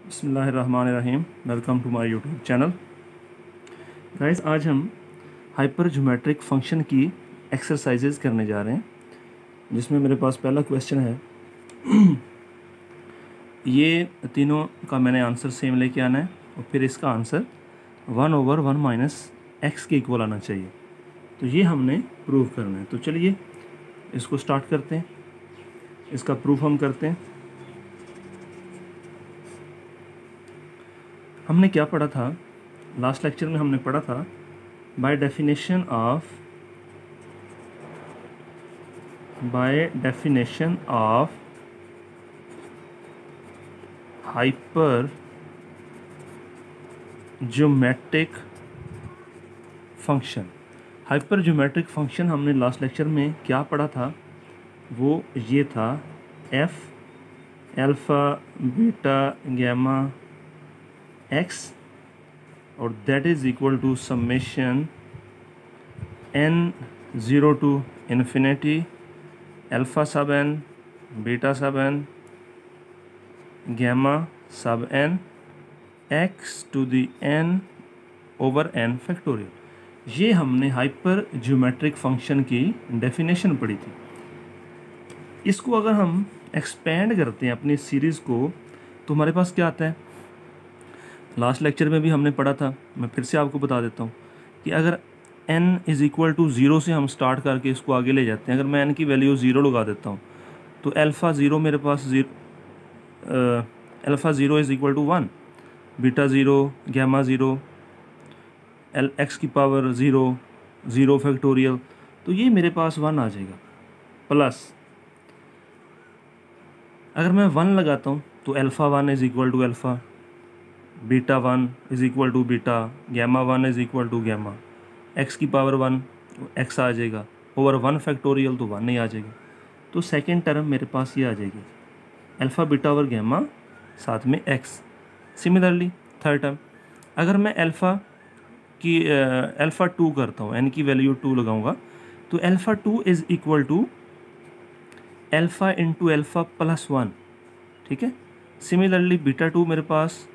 बिस्मिल्लाहिर्रहमानिर्रहीम। Welcome to my YouTube channel. Guys, आज हम हाइपर ज्योमेट्रिक फंक्शन की एक्सरसाइजेज करने जा रहे हैं, जिसमें मेरे पास पहला क्वेश्चन है। ये तीनों का मैंने आंसर सेम लेके आना है और फिर इसका आंसर 1/1 - x के इक्वल आना चाहिए। तो ये हमने प्रूव करना है। तो चलिए इसको स्टार्ट करते हैं, इसका प्रूफ हम करते हैं। हमने क्या पढ़ा था लास्ट लेक्चर में? हमने पढ़ा था by definition of hyper geometric function. Hyper geometric function हमने लास्ट लेक्चर में क्या पढ़ा था? वो ये था F alpha beta gamma x, और that is equal to summation n 0 to infinity alpha sub n beta sub n gamma sub n x to the n over n factorial. ये हमने हाइपर ज्योमेट्रिक फंक्शन की definition पढ़ी थी। इसको अगर हम expand करते हैं अपनी सीरीज़ को, तो हमारे पास क्या आता है? लास्ट लेक्चर में भी हमने पढ़ा था, मैं फिर से आपको बता देता हूँ कि अगर n इज़ इक्वल टू 0 से हम स्टार्ट करके इसको आगे ले जाते हैं। अगर मैं n की वैल्यू 0 लगा देता हूँ तो अल्फ़ा 0 मेरे पास alpha 0 is equal to 1, beta 0, gamma 0, x की पावर 0, 0 फैक्टोरियल, तो ये मेरे पास 1 आ जाएगा। प्लस अगर मैं 1 लगाता हूँ तो alpha 1 is equal to alpha, beta 1 is equal to beta, gamma 1 is equal to gamma, x की पावर 1 x आ जाएगा, ओवर 1 फैक्टोरियल तो 1 ही आ जाएगा। तो सेकेंड टर्म मेरे पास ये आ जाएगी, अल्फ़ा बीटा ओवर गैमा साथ में x। सिमिलरली थर्ड टर्म, अगर मैं अल्फ़ा 2 करता हूँ, n की वैल्यू 2 लगाऊंगा, तो alpha 2 is equal to alpha into alpha plus 1। ठीक है। सिमिलरली बीटा 2 मेरे पास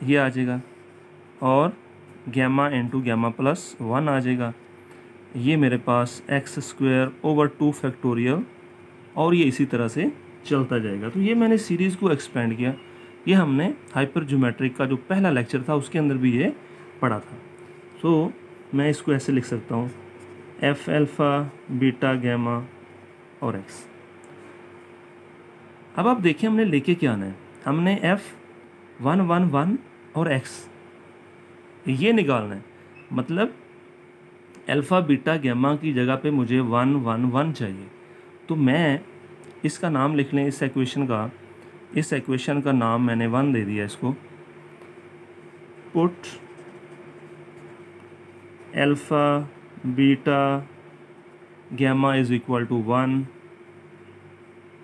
ये आ जाएगा, और गैमा इंटू गैमा प्लस 1 आ जाएगा। ये मेरे पास एक्स स्क्वायर ओवर 2 फैक्टोरियल, और ये इसी तरह से चलता जाएगा। तो ये मैंने सीरीज़ को एक्सपेंड किया। ये हमने हाइपर ज्योमेट्रिक का जो पहला लेक्चर था उसके अंदर भी ये पढ़ा था। सो मैं इसको ऐसे लिख सकता हूँ, एफ अल्फ़ा बीटा गैमा और एक्स। अब आप देखिए हमने लेके क्या आना है। हमने एफ 1 1 1 और एक्स ये निकालना है। मतलब अल्फ़ा बीटा गैमा की जगह पे मुझे 1 1 1 चाहिए। तो मैं इसका नाम लिख लें, इस एक्वेशन का नाम मैंने 1 दे दिया इसको। Put alpha beta gamma is equal to 1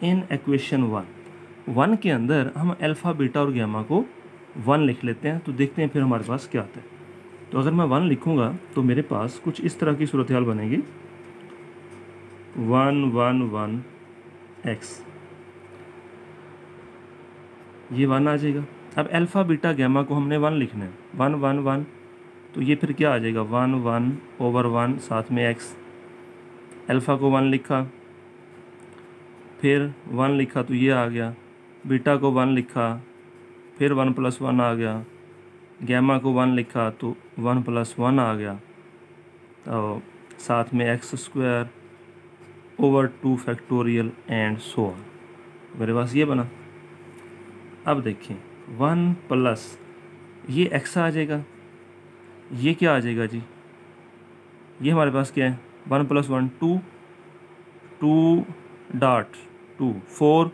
in equation 1 के अंदर हम अल्फ़ा बीटा और गैमा को 1 लिख लेते हैं। तो देखते हैं फिर हमारे पास क्या आता है। तो अगर मैं 1 लिखूँगा तो मेरे पास कुछ इस तरह की सूरत हाल बनेगी, 1 1 1 x, ये 1 आ जाएगा। अब अल्फ़ा बीटा गैमा को हमने 1 लिखना है, 1 1 1, तो ये फिर क्या आ जाएगा, 1 1 ओवर 1 साथ में x। अल्फ़ा को 1 लिखा, फिर 1 लिखा तो ये आ गया, बीटा को 1 लिखा, फिर 1 + 1 आ गया, गैमा को 1 लिखा तो 1 + 1 आ गया, तो साथ में x square over 2 factorial and so on. मेरे पास ये बना। अब देखिए 1 प्लस ये एक्स आ जाएगा, ये क्या आ जाएगा जी, ये हमारे पास क्या है, 1 + 1 2, 2 डॉट 2 4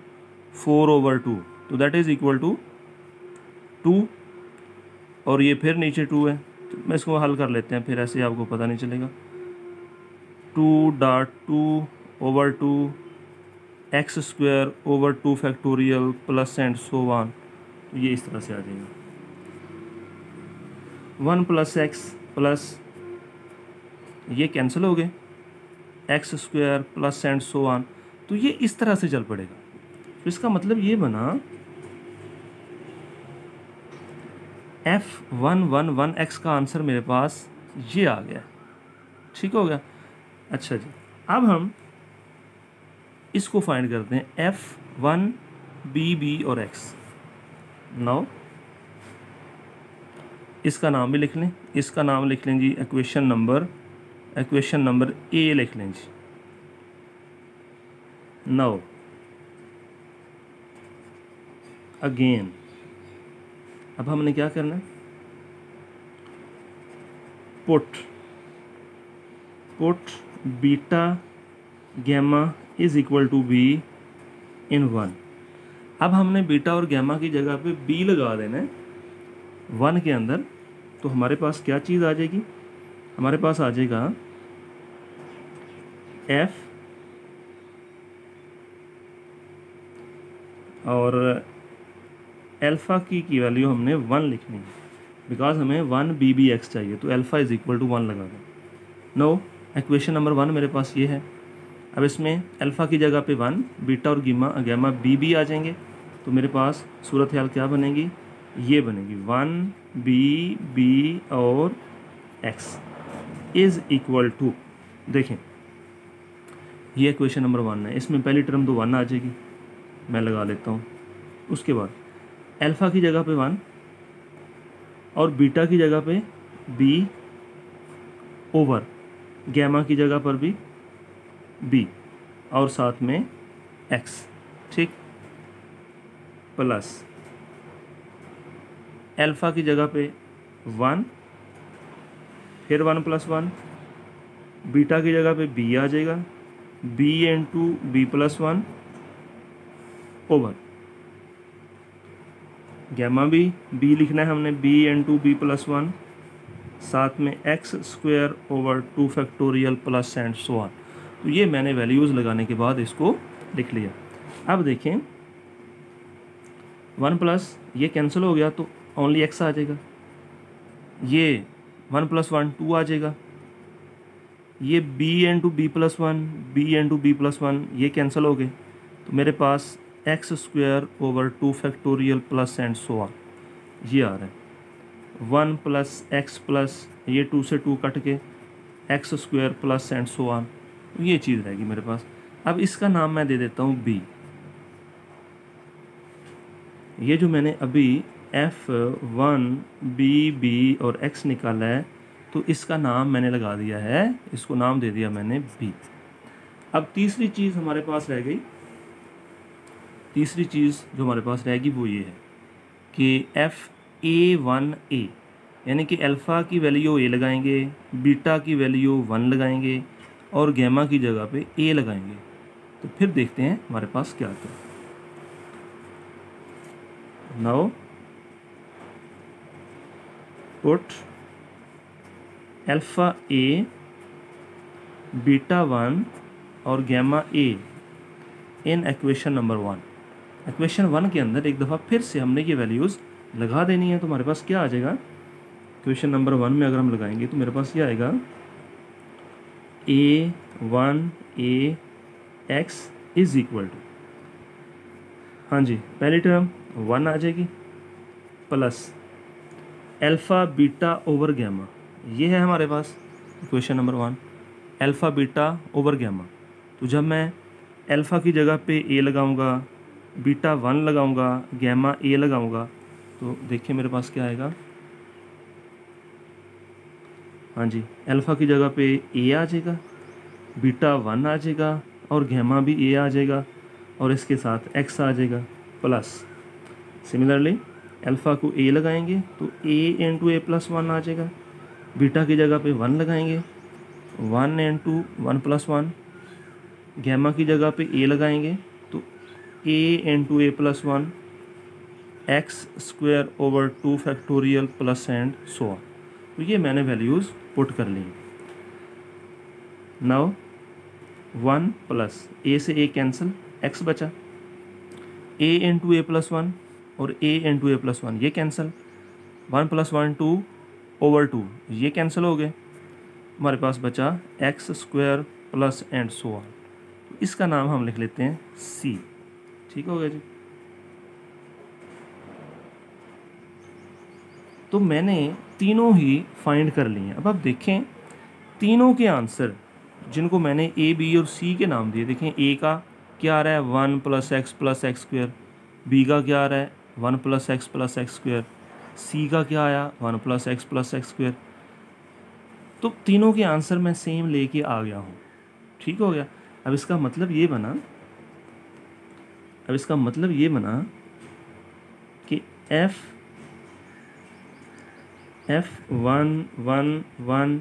4 ओवर 2, तो दैट इज़ इक्वल टू 2, और ये फिर नीचे 2 है। तो मैं इसको हल कर लेते हैं, फिर ऐसे आपको पता नहीं चलेगा। 2 dot 2 over 2 x square over 2 factorial plus and so on, तो ये इस तरह से आ जाएगा। 1 + x प्लस ये कैंसिल हो गए, x square plus and so on, तो ये इस तरह से चल पड़ेगा। तो इसका मतलब ये बना F111x का आंसर मेरे पास ये आ गया। ठीक हो गया। अच्छा जी, अब हम इसको फाइंड करते हैं F1 B और X। नाउ इसका नाम भी लिख लें, इसका नाम लिख लें जी इक्वेशन नंबर ए लिख लें जी। नाउ अगेन अब हमने क्या करना है, put beta gamma is equal to B in 1। अब हमने बीटा और गैमा की जगह पे बी लगा देना है 1 के अंदर। तो हमारे पास क्या चीज़ आ जाएगी, हमारे पास आ जाएगा एफ और अल्फ़ा की वैल्यू हमने 1 लिखनी है, बिकॉज हमें 1 बी एक्स चाहिए, तो अल्फ़ा इज इक्वल टू 1 लगा दें। नो, इक्वेशन नंबर 1 मेरे पास ये है। अब इसमें अल्फ़ा की जगह पे 1, बीटा और गैमा बी आ जाएंगे, तो मेरे पास सूरत हाल क्या बनेगी, ये बनेगी 1 बी और एक्स इज़ इक्वल टू, देखें ये इक्वेशन नंबर 1 है, इसमें पहली टर्म तो 1 आ जाएगी, मैं लगा लेता हूँ। उसके बाद अल्फ़ा की जगह पे 1 और बीटा की जगह पे बी ओवर गैमा की जगह पर भी बी और साथ में एक्स, ठीक, प्लस अल्फ़ा की जगह पे 1, फिर 1 + 1, बीटा की जगह पे बी आ जाएगा, B into B + 1 over gamma B लिखना है हमने, बी इंटू बी + 1, साथ में x² over 2 factorial plus and so on. तो ये मैंने वैल्यूज़ लगाने के बाद इसको लिख लिया। अब देखें 1 प्लस ये कैंसिल हो गया तो ओनली x आ जाएगा, ये 1 + 1 2 आ जाएगा, ये b into B + 1 b into B + 1 ये कैंसिल हो गए, तो मेरे पास x² over 2 factorial plus and so on ये आ रहा है। 1 + x प्लस ये 2 से 2 कट के x² plus and so on, ये चीज़ रहेगी मेरे पास। अब इसका नाम मैं दे देता हूँ b। ये जो मैंने अभी F1 B और x निकाला है, तो इसका नाम मैंने लगा दिया है, इसको नाम दे दिया मैंने b। अब तीसरी चीज़ हमारे पास रह गई, तीसरी चीज़ जो हमारे पास रहेगी वो ये है कि FA1A, यानी कि अल्फ़ा की वैल्यू a लगाएंगे, बीटा की वैल्यू 1 लगाएंगे और गैमा की जगह पे a लगाएंगे। तो फिर देखते हैं हमारे पास क्या आता है। Now put alpha a, beta 1 और gamma a in equation number 1। Equation 1 के अंदर एक दफ़ा फिर से हमने ये वैल्यूज़ लगा देनी है, तो हमारे पास क्या आ जाएगा, इक्वेशन नंबर 1 में अगर हम लगाएंगे तो मेरे पास ये आएगा A1A x is equal to, हाँ जी पहली टर्म 1 आ जाएगी, plus alpha beta over gamma, ये है हमारे पास equation number 1, alpha beta over gamma. तो जब मैं अल्फ़ा की जगह पे a लगाऊंगा, बीटा 1 लगाऊंगा, गैमा a लगाऊंगा, तो देखिए मेरे पास क्या आएगा, हाँ जी अल्फ़ा की जगह पे a आ जाएगा, बीटा 1 आ जाएगा और गैमा भी a आ जाएगा और इसके साथ x आ जाएगा, प्लस सिमिलरली अल्फ़ा को a लगाएंगे तो a इंटू a + 1 आ जाएगा, बीटा की जगह पे 1 लगाएंगे 1 इंटू 1 + 1, गैमा की जगह पे a लगाएंगे तो a into a + 1 x² over 2 factorial plus and so on. तो ये मैंने वैल्यूज़ पुट कर ली। नाउ 1 प्लस a से a कैंसिल, x बचा, a इंटू a + 1 और a इंटू a + 1 ये कैंसिल, 1 + 1 2 ओवर 2 ये कैंसिल हो गए, हमारे पास बचा x² plus and so on. तो इसका नाम हम लिख लेते हैं c। ठीक हो गया जी। तो मैंने तीनों ही फाइंड कर लिए हैं। अब आप देखें तीनों के आंसर जिनको मैंने ए बी और सी के नाम दिए, देखें ए का क्या आ रहा है 1 + x स्क्वायर, बी का क्या आ रहा है 1 + x स्क्वायर, सी का क्या आया 1 + x स्क्वायर। तो तीनों के आंसर मैं सेम लेके आ गया हूँ। ठीक हो गया। अब इसका मतलब ये बना कि f(1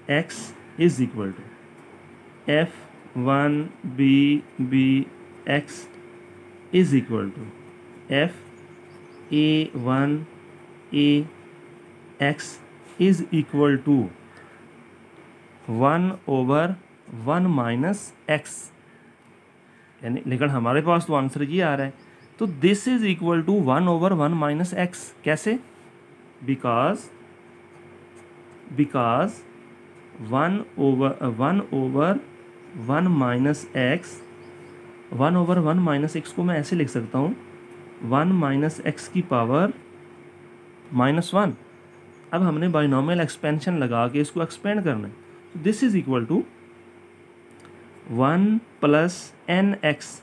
x) is equal to f(1 x) is equal to f(a1 x) is equal to 1/1 - x, यानी लेकिन हमारे पास तो आंसर ये आ रहा है, तो this is equal to 1/1 - x। कैसे? बिकॉज 1/1 - x, 1/1 - x को मैं ऐसे लिख सकता हूँ 1 - x की पावर -1। अब हमने बाइनोमियल एक्सपेंशन लगा के इसको एक्सपेंड करना है, तो this is equal to 1 + nx,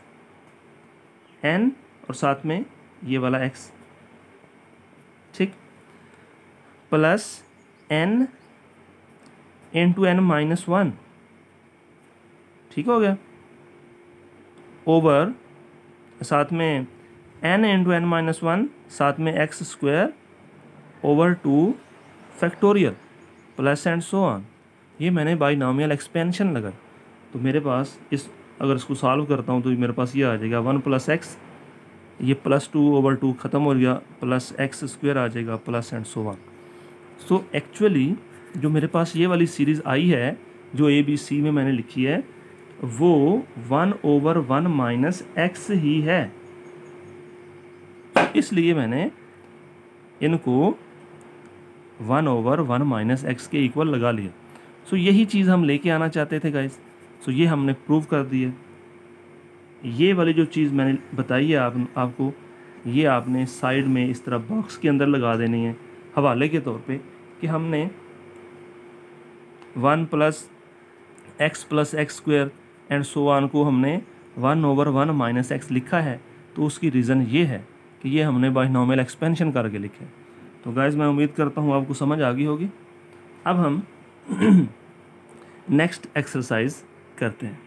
n और साथ में ये वाला x, ठीक, प्लस n × n - 1, ठीक हो गया, ओवर साथ में n × n - 1 साथ में x square over 2 factorial plus and so on. ये मैंने बाइनोमियल एक्सपेंशन लगा, तो मेरे पास अगर इसको सॉल्व करता हूँ तो मेरे पास ये आ जाएगा 1 + x, ये +2/2 ख़त्म हो गया, प्लस x स्क्वायर आ जाएगा plus and so on. So actually जो मेरे पास ये वाली सीरीज़ आई है जो ABC में मैंने लिखी है वो 1/1 - x ही है, इसलिए मैंने इनको 1/1 - x के इक्वल लगा लिया। सो यही चीज़ हम लेके आना चाहते थे गाइस। सो ये हमने प्रूव कर दिया। ये वाली जो चीज़ मैंने बताई है आपको, ये आपने साइड में इस तरह बॉक्स के अंदर लगा देनी है हवाले के तौर पे कि हमने 1 + x + x square and so on को हमने 1/1 - x लिखा है। तो उसकी रीज़न ये है कि ये हमने बाइनोमियल एक्सपेंशन करके लिखे है। तो गाइस मैं उम्मीद करता हूँ आपको समझ आ गई होगी। अब हम नेक्स्ट एक्सरसाइज करते हैं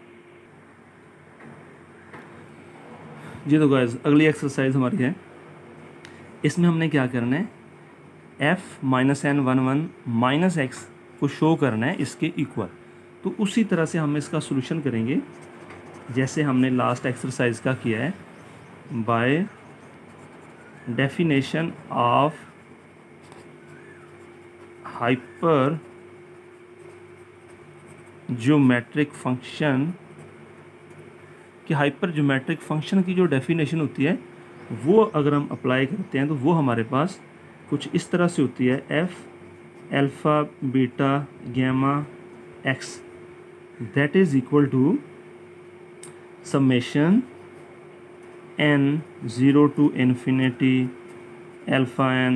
जी। तो गाइस अगली एक्सरसाइज हमारी है, इसमें हमने क्या करना है f-n11 - x को शो करना है इसके इक्वल। तो उसी तरह से हम इसका सॉल्यूशन करेंगे जैसे हमने लास्ट एक्सरसाइज का किया है, bye definition of hyper geometric function. कि हाइपर ज्योमेट्रिक फंक्शन की जो डेफिनेशन होती है वो अगर हम अप्लाई करते हैं तो वो हमारे पास कुछ इस तरह से होती है, f alpha beta gamma x that is equal to summation n 0 to infinity alpha n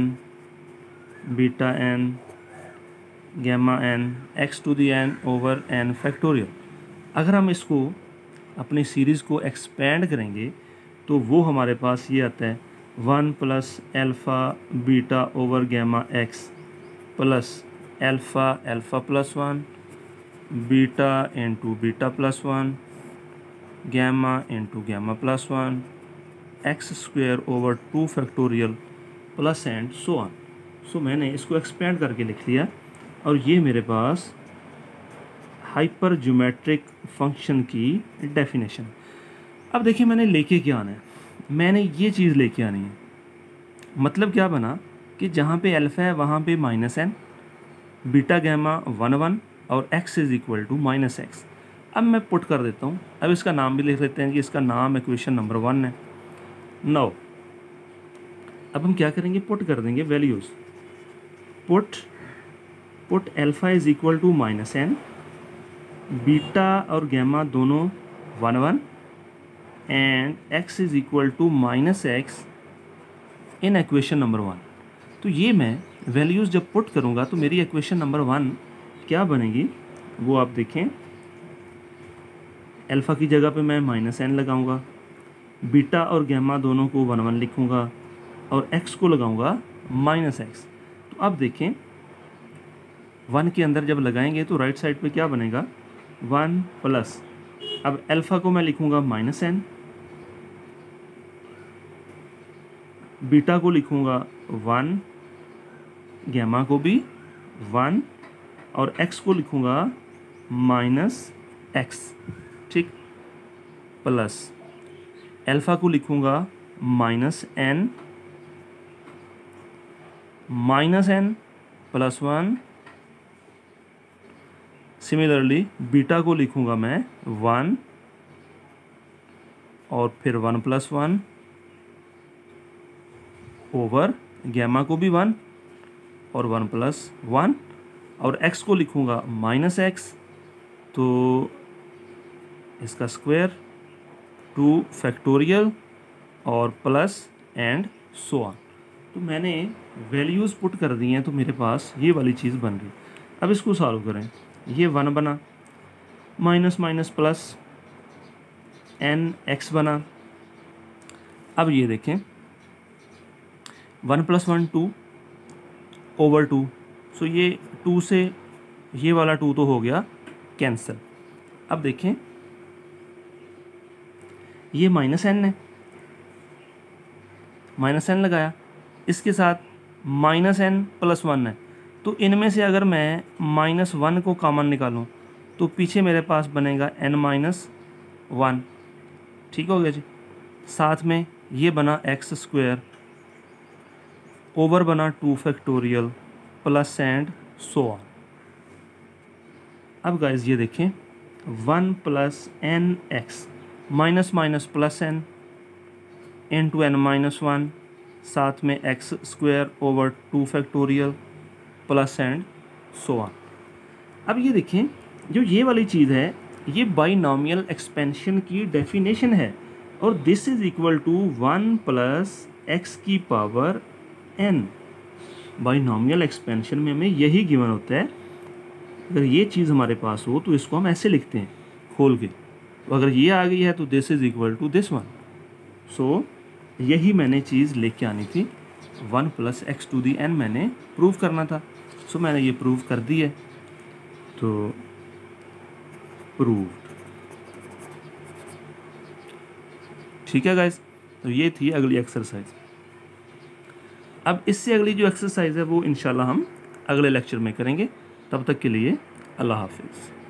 beta n gamma n x to the n over n factorial. अगर हम इसको अपनी सीरीज़ को एक्सपेंड करेंगे तो वो हमारे पास ये आता है 1 + alpha beta over gamma x plus alpha +1 beta × beta +1 gamma × gamma +1 x square over 2 factorial plus and so on. So मैंने इसको एक्सपेंड करके लिख लिया और ये मेरे पास हाइपर ज्योमेट्रिक फंक्शन की डेफिनेशन। अब देखिए मैंने लेके क्या आना है, मैंने ये चीज़ लेके आनी है। मतलब क्या बना कि जहाँ पे अल्फ़ा है वहाँ पे -n, बीटा गैमा 1 1 और x is equal to -x। अब मैं पुट कर देता हूँ। अब इसका नाम भी लिख लेते हैं कि इसका नाम इक्वेशन नंबर 1 है। नाउ अब हम क्या करेंगे, पुट कर देंगे values. Put alpha is equal to -n, beta और गैमा दोनों 1 1 and x is equal to -x in equation number 1। तो ये मैं वैल्यूज़ जब पुट करूँगा तो मेरी इक्वेशन नंबर 1 क्या बनेगी वो आप देखें। अल्फ़ा की जगह पे मैं -n लगाऊंगा, बीटा और गैमा दोनों को 1 1 लिखूंगा और x को लगाऊंगा -x। तो अब देखें 1 के अंदर जब लगाएंगे तो राइट साइड पे क्या बनेगा 1 प्लस, अब अल्फ़ा को मैं लिखूंगा -n, बीटा को लिखूंगा 1, गैमा को भी 1 और x को लिखूंगा -x, ठीक, प्लस अल्फ़ा को लिखूंगा -n प्लस 1, सिमिलरली बीटा को लिखूंगा मैं 1 और फिर 1 प्लस 1 ओवर गैमा को भी 1 और 1 प्लस 1 और x को लिखूंगा -x, तो इसका स्क्वायर 2 फैक्टोरियल और प्लस एंड सो ऑन। तो मैंने वैल्यूज़ पुट कर दी हैं तो मेरे पास ये वाली चीज़ बन रही। अब इसको सॉल्व करें, ये 1 बना, minus minus plus n x बना। अब ये देखें 1 प्लस 1 2 ओवर 2, सो ये 2 से ये वाला 2 तो हो गया कैंसिल। अब देखें ये -n है, -n लगाया, इसके साथ -n प्लस 1 है, तो इनमें से अगर मैं -1 को कॉमन निकालूं तो पीछे मेरे पास बनेगा n-1, ठीक हो गया जी। साथ में ये बना x² ओवर बना 2 factorial plus and so on. अब गाइस ये देखें 1 plus n(x) minus minus plus n into n-1, साथ में x² over 2 factorial plus and so on. अब ये देखें जो ये वाली चीज़ है ये बाइनॉमियल एक्सपेंशन की डेफिनेशन है और दिस इज इक्वल टू 1 प्लस x की पावर n। बाइनॉमियल एक्सपेंशन में हमें यही गिवन होता है। अगर ये चीज़ हमारे पास हो तो इसको हम ऐसे लिखते हैं खोल के, तो अगर ये आ गई है तो this is equal to this one. So यही मैंने चीज़ लेके आनी थी, 1 प्लस x टू दी n मैंने प्रूव करना था। सो मैंने ये प्रूव कर दी है, तो प्रूव्ड। ठीक है गाइस, तो ये थी अगली एक्सरसाइज। अब इससे अगली जो एक्सरसाइज है वो इंशाल्लाह हम अगले लेक्चर में करेंगे। तब तक के लिए अल्लाह हाफिज़।